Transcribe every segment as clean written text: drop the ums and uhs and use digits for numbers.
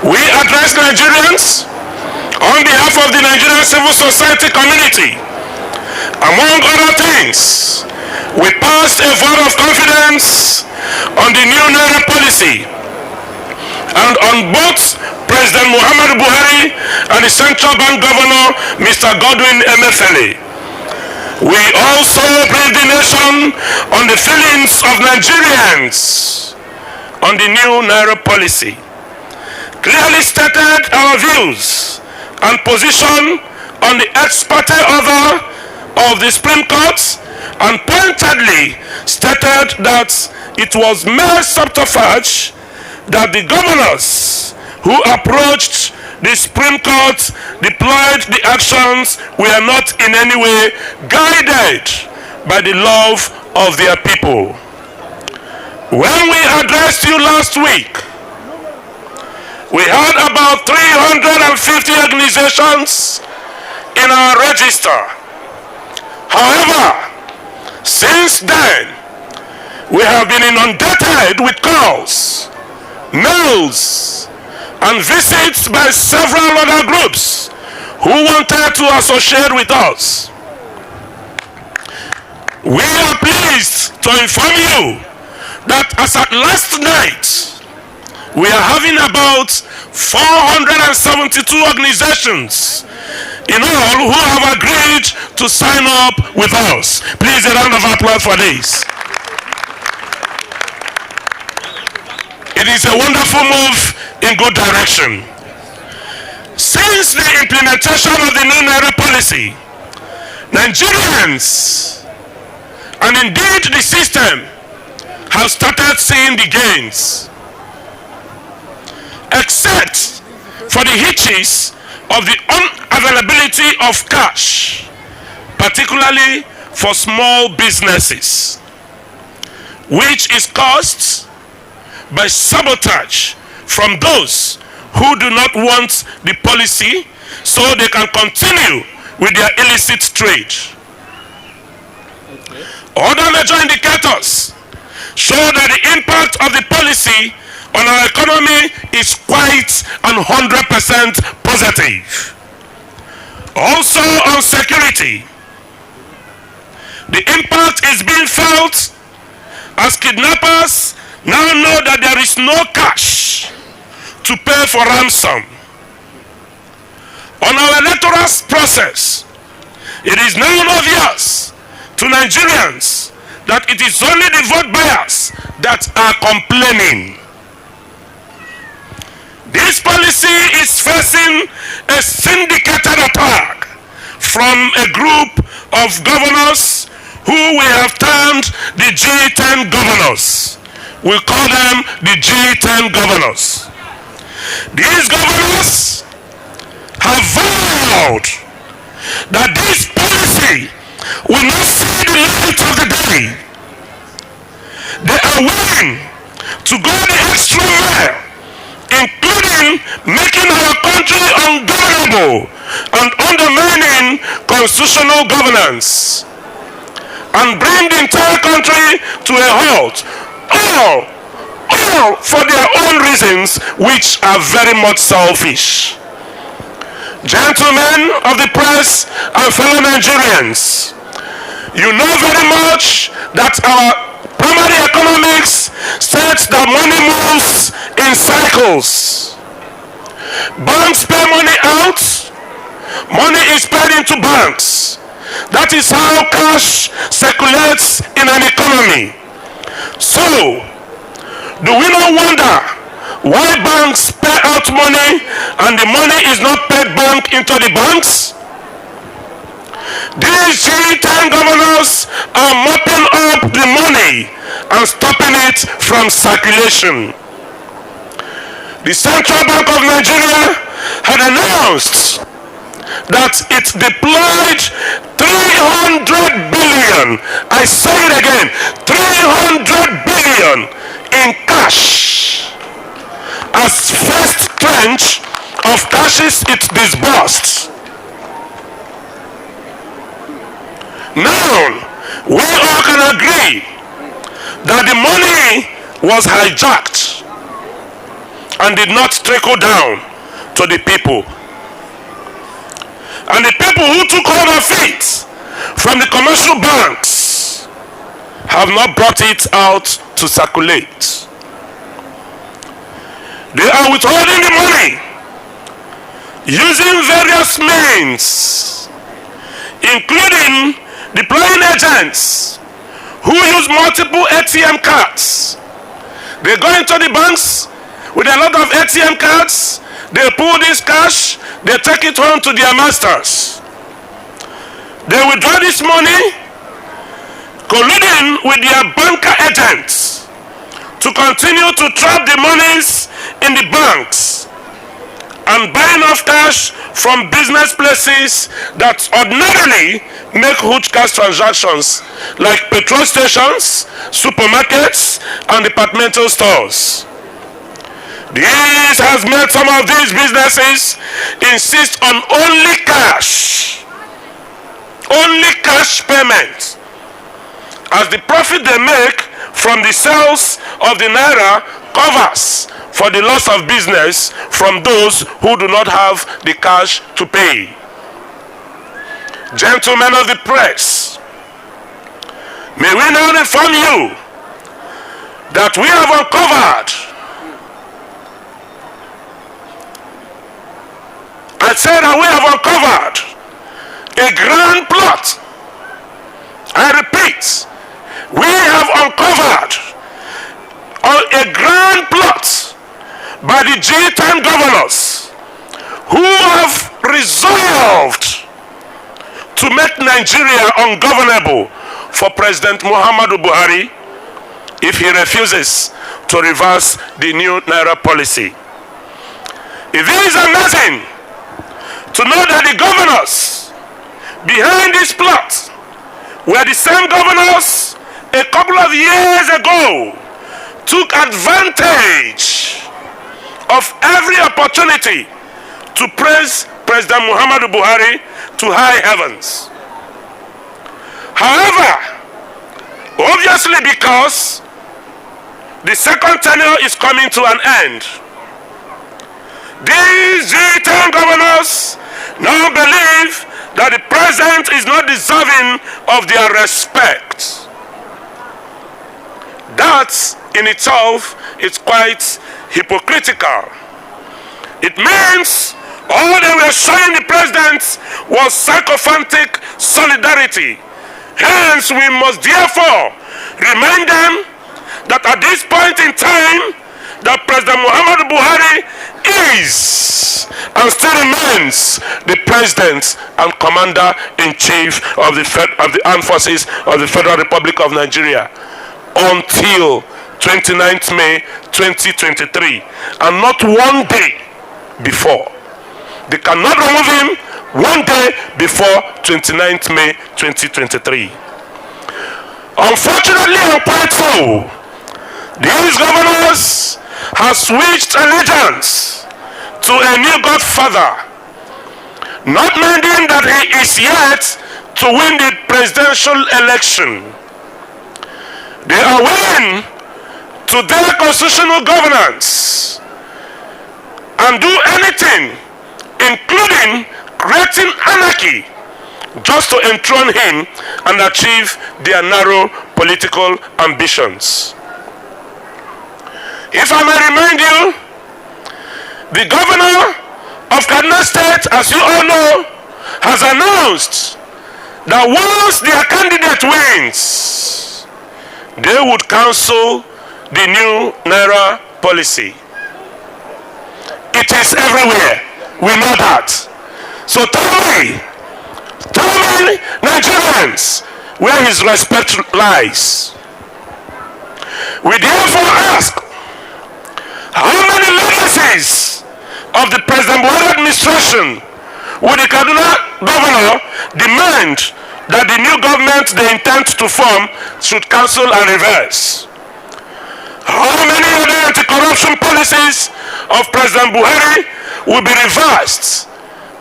We address Nigerians on behalf of the Nigerian civil society community. Among other things, we passed a vote of confidence on the new Naira policy and on both President Muhammadu Buhari and the Central Bank Governor, Mr. Godwin Emefiele. We also briefed the nation on the feelings of Nigerians on the new Naira policy, clearly stated our views and position on the ex parte order of the Supreme Court, and pointedly stated that it was mere subterfuge that the governors who approached the Supreme Court deployed the actions were not in any way guided by the love of their people. When we addressed you last week, we had about 350 organizations in our register. However, since then, we have been inundated with calls, mails, and visits by several other groups who wanted to associate with us. We are pleased to inform you that as at last night, we are having about 472 organizations in all who have agreed to sign up with us. Please, a round of applause for this. It is a wonderful move in good direction. Since the implementation of the new Naira policy, Nigerians, and indeed the system, have started seeing the gains, except for the hitches of the unavailability of cash, particularly for small businesses, which is caused by sabotage from those who do not want the policy so they can continue with their illicit trade. Other major indicators show that the impact of the policy on our economy is quite and 100% positive. Also on security, the impact is being felt as kidnappers now know that there is no cash to pay for ransom. On our electoral process, it is now obvious to Nigerians that it is only the vote buyers that are complaining. This policy is facing a syndicated attack from a group of governors who we have termed the G10 governors. We call them the G10 governors. These governors have vowed that this policy will not see the light of the day. They are willing to go the extra mile, including making our country ungovernable and undermining constitutional governance, and bring the entire country to a halt, all for their own reasons, which are very much selfish. Gentlemen of the press and fellow Nigerians, you know very much that our primary economics states that money moves in cycles. Banks pay money out, money is paid into banks. That is how cash circulates in an economy. So, do we not wonder why banks pay out money and the money is not paid back into the banks? These G10 governors are mopping up the money and stopping it from circulation. The Central Bank of Nigeria had announced that it deployed 300 billion, I say it again, 300 billion in cash as first tranche of cashes it disbursed. Now, we all can agree that the money was hijacked and did not trickle down to the people. And the people who took hold of it from the commercial banks have not brought it out to circulate. They are withholding the money using various means, including deploying agents who use multiple ATM cards. They go into the banks with a lot of ATM cards, they pull this cash, they take it home to their masters. They withdraw this money, colluding with their banker agents to continue to trap the monies in the banks and buying off cash from business places that ordinarily make huge cash transactions like petrol stations, supermarkets, and departmental stores. This has made some of these businesses insist on only cash payment, as the profit they make from the sales of the naira covers for the loss of business from those who do not have the cash to pay. Gentlemen of the press, may we now inform you that we have uncovered, I said that we have uncovered a grand plot. I repeat, we have uncovered a grand plot by the G10 governors who have resolved to make Nigeria ungovernable for President Muhammadu Buhari if he refuses to reverse the new Naira policy. It is amazing to know that the governors behind this plot were the same governors a couple of years ago took advantage of every opportunity to praise President Muhammadu Buhari to high heavens. However, obviously because the second tenure is coming to an end, these G10 governors now believe that the president is not deserving of their respect. That in itself is quite hypocritical. It means all they were showing the president was sycophantic solidarity. Hence, we must therefore remind them that at this point in time, that President Muhammadu Buhari is and still remains the president and commander-in-chief of the armed forces of the Federal Republic of Nigeria until 29th May 2023, and not one day before. They cannot remove him one day before 29th May 2023. Unfortunately and quite so, these governors have switched allegiance to a new godfather, not minding that he is yet to win the presidential election. They are willing to their constitutional governance and do anything, including creating anarchy, just to enthrone him and achieve their narrow political ambitions. If I may remind you, the governor of Kaduna State, as you all know, has announced that once their candidate wins, they would cancel the new Naira policy. It is everywhere. We know that. So tell me, Nigerians, where his respect lies. We therefore ask, how many legacies of the President Buhari administration would the Kaduna governor demand that the new government they intend to form should cancel and reverse? How many of the anti-corruption policies of President Buhari will be reversed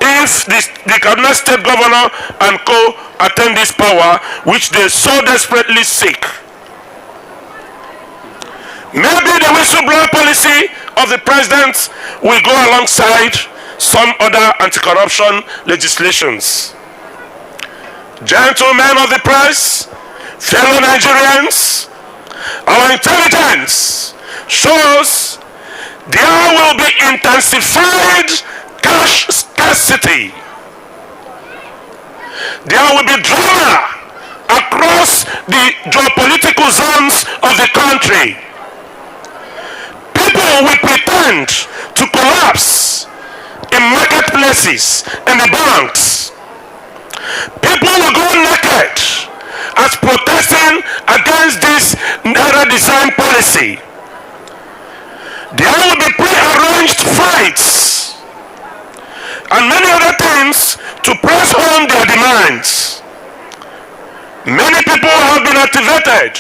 if the Kaduna State governor and co attain this power which they so desperately seek? Maybe the whistleblower policy of the president will go alongside some other anti-corruption legislations. Gentlemen of the press, fellow Nigerians, our intelligence shows there will be intensified cash scarcity. There will be drama across the geopolitical zones of the country. People will pretend to collapse in marketplaces and the banks. People will go naked as protesting against this Naira design policy. There will be pre-arranged fights and many other things to press home their demands. Many people have been activated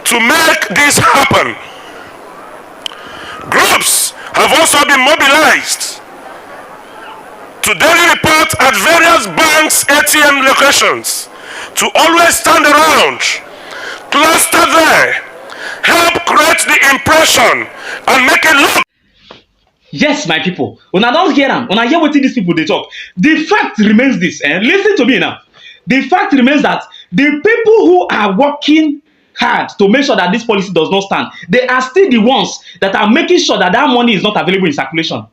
to make this happen. Groups have also been mobilized to daily report at various banks' ATM locations to always stand around, cluster there, help create the impression and make it look. Yes, my people. When I don't hear them, when I hear what these people they talk, the fact remains this. And listen to me now. The fact remains that the people who are working hard to make sure that this policy does not stand, they are still the ones that are making sure that that money is not available in circulation.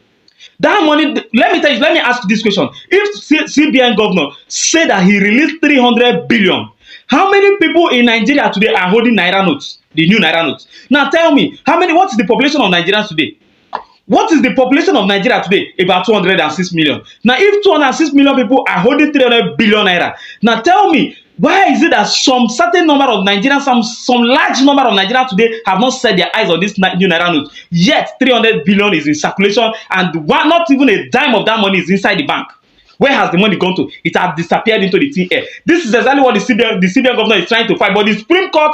That money, let me ask you this question. If CBN governor said that he released 300 billion, how many people in Nigeria today are holding Naira notes, the new Naira notes? Now tell me, what is the population of Nigerians today? What is the population of Nigeria today? About 206 million. Now, if 206 million people are holding 300 billion Naira, now tell me, why is it that some certain number of Nigerians, some large number of Nigerians today have not set their eyes on this new Naira note? Yet 300 billion is in circulation and not even a dime of that money is inside the bank. Where has the money gone to? It has disappeared into the thin air. This is exactly what the CBN governor is trying to fight. But the Supreme Court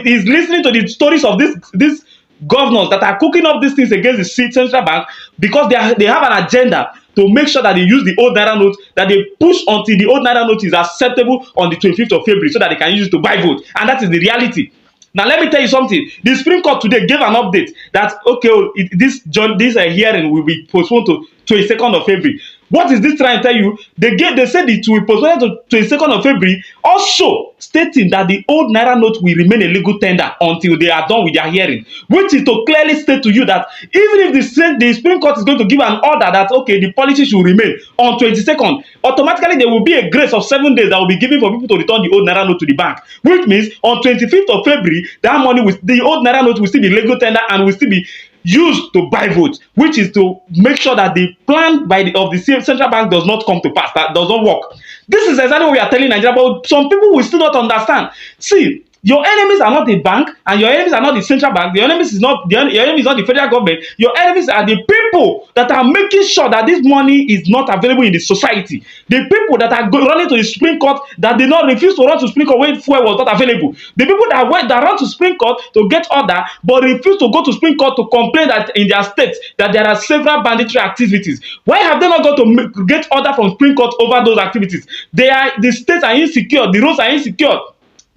is listening to the stories of this governors that are cooking up these things against the central bank because they have an agenda to make sure that they use the old Naira note, that they push until the old Naira note is acceptable on the 25th of February so that they can use it to buy vote. And that is the reality. Now, let me tell you something. The Supreme Court today gave an update that, okay, this hearing will be postponed to 22nd of February. What is this trying to tell you? They said it will be postponed to 22nd of February, also stating that the old Naira note will remain a legal tender until they are done with their hearing, which is to clearly state to you that even if the Supreme Court is going to give an order that, okay, the policy should remain on 22nd, automatically there will be a grace of 7 days that will be given for people to return the old Naira note to the bank, which means on 25th of February, that money, the old Naira note will still be legal tender and will still be used to buy votes, which is to make sure that the plan of the central bank does not come to pass, that does not work. This is exactly what we are telling Nigeria, but some people will still not understand. See, your enemies are not the bank, and your enemies are not the central bank. Your enemy is not the federal government. Your enemies are the people that are making sure that this money is not available in the society. The people that are running to the Supreme Court that did not refuse to run to Supreme Court when fuel was not available. The people that run to Supreme Court to get order but refuse to go to Supreme Court to complain that in their states that there are several banditry activities. Why have they not gone to get order from Supreme Court over those activities? The states are insecure. The roads are insecure.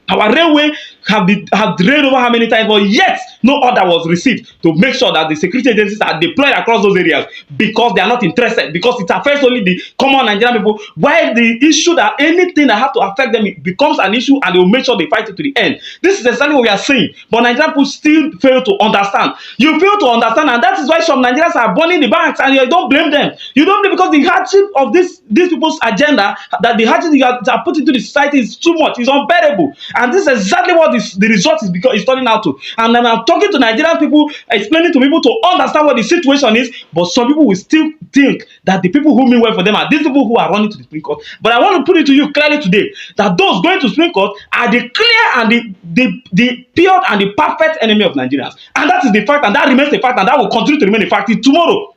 Our railway have drained over how many times, but yet no order was received to make sure that the security agencies are deployed across those areas because they are not interested, because it affects only the common Nigerian people. While the issue that anything that have to affect them becomes an issue and they will make sure they fight it to the end. This is exactly what we are saying, but Nigerian people still fail to understand. You fail to understand, and that is why some Nigerians are burning the banks, and you don't blame them. You don't blame because the hardship of these people's agenda, that the hardship that are put into the society is too much, is unbearable. And this is exactly what the result is turning out to. And I'm talking to Nigerian people, explaining to people to understand what the situation is, but some people will still think that the people who mean well for them are these people who are running to the Supreme Court. But I want to put it to you clearly today that those going to Supreme Court are the clear and the pure and the perfect enemy of Nigerians. And that is the fact, and that remains the fact, and that will continue to remain the fact tomorrow.